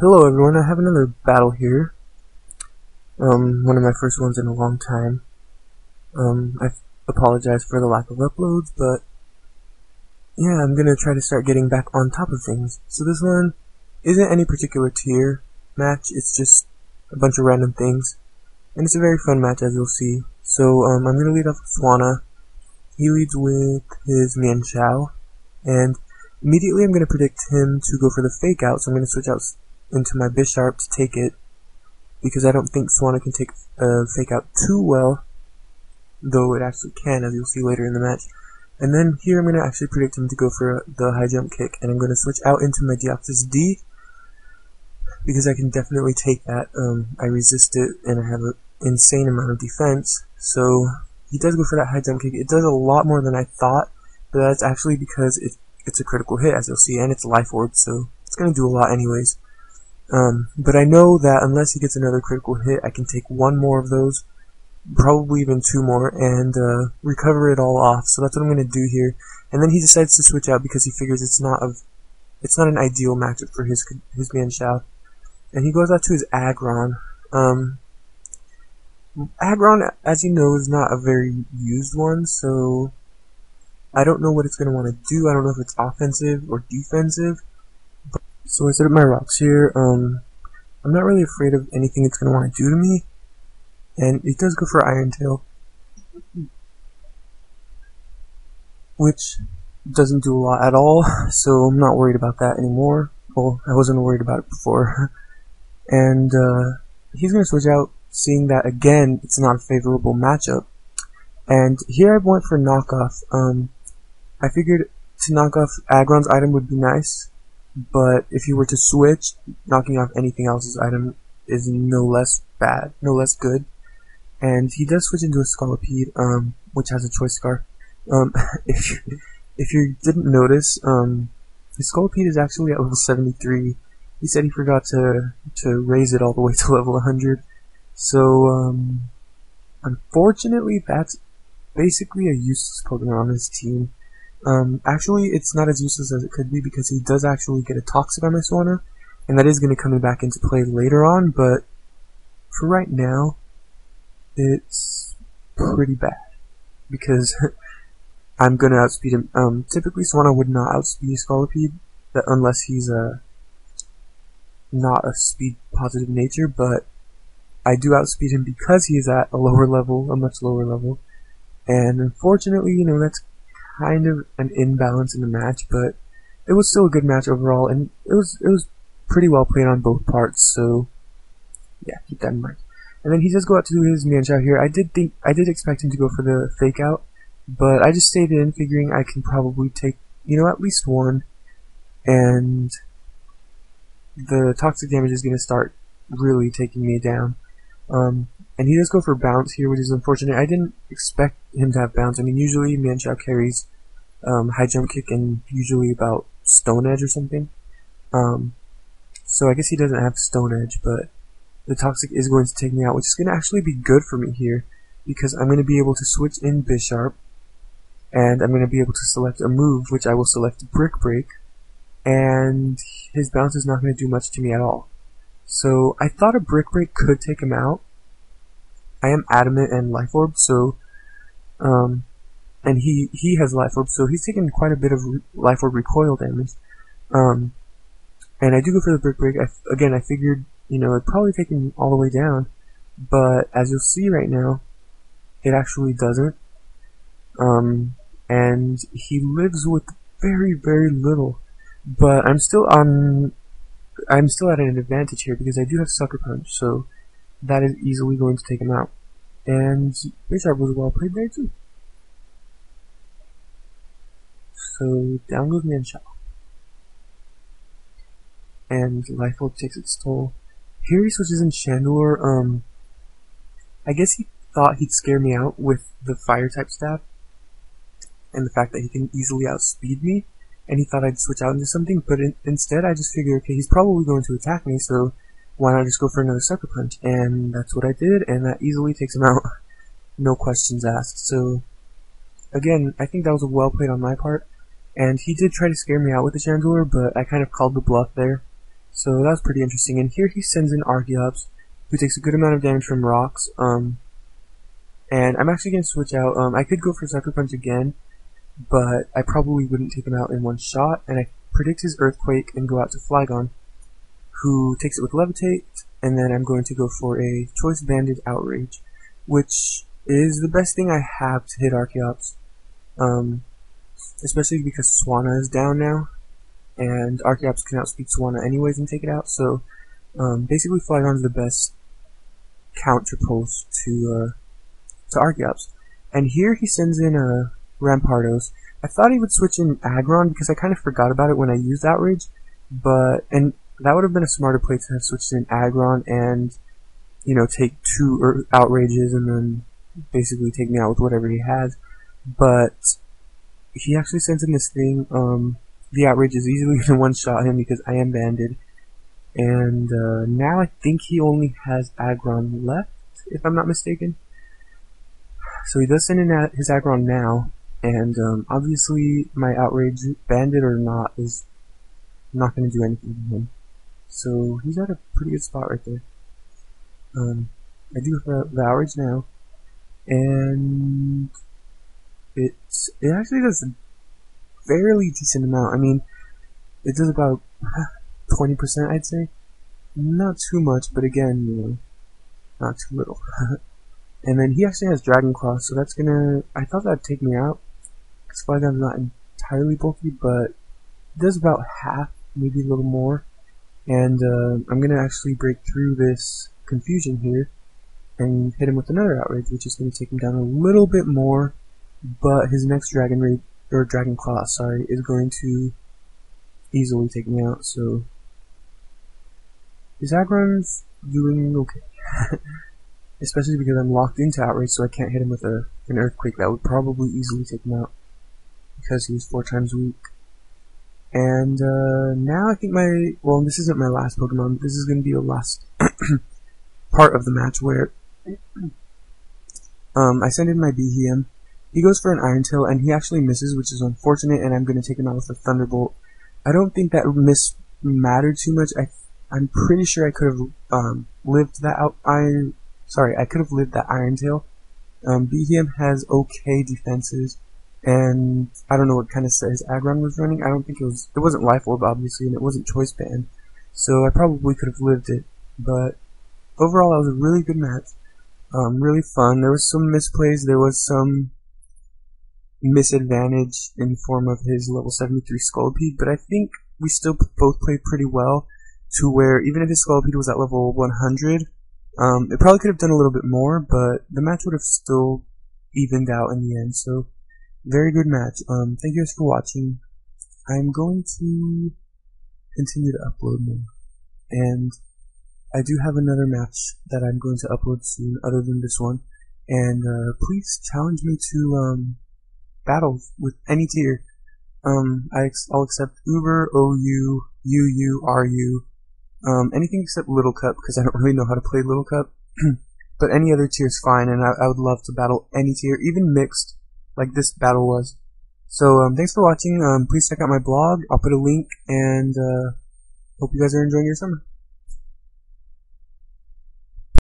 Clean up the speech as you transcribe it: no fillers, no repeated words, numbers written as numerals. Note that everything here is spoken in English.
Hello everyone, I have another battle here. One of my first ones in a long time. I apologize for the lack of uploads, but yeah, I'm gonna try to start getting back on top of things. So this one isn't any particular tier match, it's just a bunch of random things. And it's a very fun match, as you'll see. So, I'm gonna lead off with Swana. He leads with his Mian Xiao, and immediately I'm gonna predict him to go for the fake out, so I'm gonna switch out into my Bisharp to take it, because I don't think Swana can take fake out too well, though it actually can, as you'll see later in the match. And then here I'm going to actually predict him to go for the high jump kick, and I'm going to switch out into my Deoxys D, because I can definitely take that. I resist it, and I have an insane amount of defense, so he does go for that high jump kick. It does a lot more than I thought, but that's actually because it's a critical hit, as you'll see, and it's Life Orb, so it's going to do a lot anyways. But I know that unless he gets another critical hit, I can take one more of those, probably even two more, and recover it all off. So that's what I'm going to do here. And then he decides to switch out because he figures it's not an ideal matchup for his Mian Xiao. And he goes out to his Aggron. Aggron, as you know, is not a very used one, so I don't know what it's going to want to do. I don't know if it's offensive or defensive. So I set up my rocks here. I'm not really afraid of anything it's going to want to do to me. And it does go for Iron Tail, which doesn't do a lot at all, so I'm not worried about that anymore. Well, I wasn't worried about it before. And he's going to switch out, seeing that, again, it's not a favorable matchup. And here I went for knockoff. I figured to knock off Aggron's item would be nice. But if you were to switch, knocking off anything else's item is no less bad, no less good. And he does switch into a Scolipede, which has a choice scar. If you didn't notice, his Scolipede is actually at level 73. He said he forgot to raise it all the way to level 100. So, unfortunately, that's basically a useless Pokemon on his team. Actually, it's not as useless as it could be because he does actually get a Toxic on my Swana, and that is going to come back into play later on, but for right now, it's pretty bad, because I'm going to outspeed him. Typically Swana would not outspeed Scolipede, unless he's not a speed positive nature, but I do outspeed him because he is at a lower level, a much lower level, and unfortunately, you know, that's kind of an imbalance in the match, but it was still a good match overall, and it was pretty well played on both parts, so yeah, keep that in mind. And then he does go out to do his Mian Xiao here. I did expect him to go for the fake out, but I just stayed in, figuring I can probably take, you know, at least one, and the toxic damage is going to start really taking me down. And he does go for bounce here, which is unfortunate. I didn't expect him to have bounce. I mean, usually Mian Xiao carries high jump kick and usually about Stone Edge or something. So I guess he doesn't have Stone Edge, but the toxic is going to take me out, which is going to actually be good for me here, because I'm going to be able to switch in Bisharp, and I'm going to be able to select a move, which I will select Brick Break, and his bounce is not going to do much to me at all. So I thought a Brick Break could take him out. I am Adamant and Life Orb, so, and he has Life Orb, so he's taking quite a bit of Life Orb recoil damage. And I do go for the Brick Break. Again, I figured, you know, it'd probably take him all the way down, but as you'll see right now, it actually doesn't. And he lives with very, very little, but I'm still at an advantage here because I do have Sucker Punch, so that is easily going to take him out. And Bisharp was well played there too. So down goes Mian Xiao. And Life Orb takes its toll. Here he switches in Chandelure. I guess he thought he'd scare me out with the fire type staff and the fact that he can easily outspeed me, and he thought I'd switch out into something, but instead I just figured, okay, he's probably going to attack me, so why not just go for another Sucker Punch? And that's what I did, and that easily takes him out. No questions asked. So, again, I think that was well played on my part, and he did try to scare me out with the Chandelure, but I kind of called the bluff there. So that was pretty interesting. And here he sends in Archeops, who takes a good amount of damage from rocks. And I'm actually going to switch out. I could go for Sucker Punch again, but I probably wouldn't take him out in one shot. And I predict his Earthquake and go out to Flygon, who takes it with Levitate. And then I'm going to go for a Choice Banded Outrage, which is the best thing I have to hit Archeops. Especially because Swanna is down now, and Archeops can outspeed Swanna anyways and take it out. So basically, Flygon's the best counterpose to Archeops. And here he sends in Rampardos. I thought he would switch in Aggron because I kind of forgot about it when I used Outrage, and that would have been a smarter play to have switched in Aggron and, you know, take 2 Outrages and then basically take me out with whatever he has. But he actually sends in this thing. The Outrage is easily going to one-shot him because I am banded. And now I think he only has Aggron left, if I'm not mistaken. So he does send in his Aggron now, and obviously my Outrage, banded or not, is not going to do anything to him. So he's at a pretty good spot right there. I do have the Outrage now, and it actually does a fairly decent amount. I mean, it does about 20%, I'd say. Not too much, but again, you know, not too little. And then he actually has Dragon Claw, so that's gonna... I thought that'd take me out, because Flygon's not entirely bulky, but it does about half, maybe a little more. And I'm gonna actually break through this confusion here and hit him with another Outrage, which is gonna take him down a little bit more, but his next Dragon Claw, sorry, is going to easily take me out. So his Aggron's doing okay. Especially because I'm locked into Outrage, so I can't hit him with an Earthquake that would probably easily take him out, because he's 4 times weak. And now I think well, this isn't my last Pokemon, this is going to be the last part of the match where I send in my Behem. He goes for an Iron Tail, and he actually misses, which is unfortunate, and I'm going to take him out with a Thunderbolt. I don't think that miss mattered too much. I'm pretty sure I could have lived that out. I could have lived that Iron Tail. Behem has okay defenses, and I don't know what kind of set his Aggron was running. I don't think it wasn't Life Orb, obviously, and it wasn't Choice Band, so I probably could have lived it. But overall, that was a really good match. Really fun. There was some misplays. There was some misadvantage in the form of his level 73 Scolipede, but I think we still both played pretty well, to where even if his Scolipede was at level 100, it probably could have done a little bit more, but the match would have still evened out in the end. So very good match. Thank you guys for watching. I'm going to continue to upload more, and I do have another match that I'm going to upload soon other than this one, and please challenge me to battle with any tier. I'll accept Uber, OU, UU, RU, anything except Little Cup, because I don't really know how to play Little Cup. But any other tier is fine, and I would love to battle any tier, even mixed, like this battle was. So thanks for watching. Please check out my blog. I'll put a link, and hope you guys are enjoying your summer.